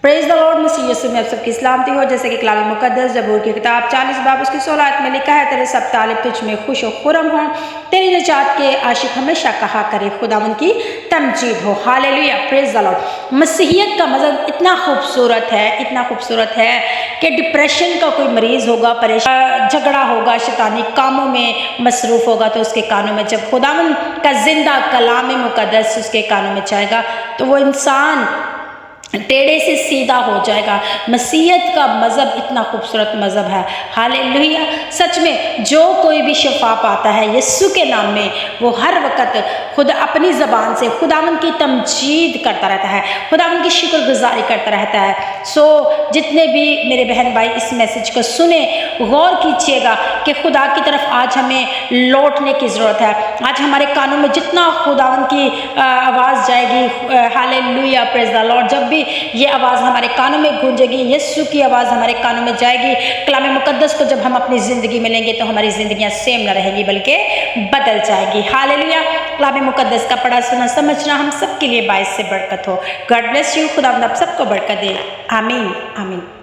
Praise the Lord. मसीह यीशु में आप सबकी सलामती हो। जैसे कि कलाम मुकद्दस जबूर की किताब 40 बाब उसकी 16 आयत में लिखा है, तेरे सब तालिब तुझ में खुश व खुरम हों, तेरी निजात के आशिक हमेशा कहा करे खुदावंद की तमजीद हो। Hallelujah, praise the Lord. मसीहियत का मज़हब इतना खूबसूरत है कि डिप्रेशन का कोई मरीज़ होगा, परेशान, झगड़ा होगा, शैतानी कामों में मसरूफ़ होगा, तो उसके कानों में जब खुदावंद का जिंदा कलाम मुकद्दस उसके कानों में जाएगा तो वो इंसान टेढ़े से सीधा हो जाएगा। मसीहत का मज़हब इतना खूबसूरत मज़हब है। हालेलुया। सच में जो कोई भी शिफा पाता है यीशु के नाम में, वो हर वक्त खुद अपनी ज़बान से खुदावंद की तमजीद करता रहता है, खुदावंद की शुक्रगुजारी करता रहता है। सो जितने भी मेरे बहन भाई इस मैसेज को सुने, गौर कीजिएगा कि खुदा की तरफ आज हमें लौटने की ज़रूरत है। आज हमारे कानों में जितना खुदावंद की आवाज़ जाएगी, हालेलुया, प्रेज द लॉर्ड, जब भी ये आवाज़ हमारे कानों में गूंजेगी, यीशु की आवाज़ हमारे कानों में जाएगी, कलाम मुकद्दस को जब हम अपनी ज़िंदगी में लेंगे तो हमारी ज़िंदगियाँ सेम न रहेंगी बल्कि बदल जाएगी। हालेलुया। कलाम मुकद्दस का पढ़ा सुना समझना हम सब के लिए बाइस से बरकत हो। God bless you. खुदा आप सबको बरकत दे। आमीन आमीन।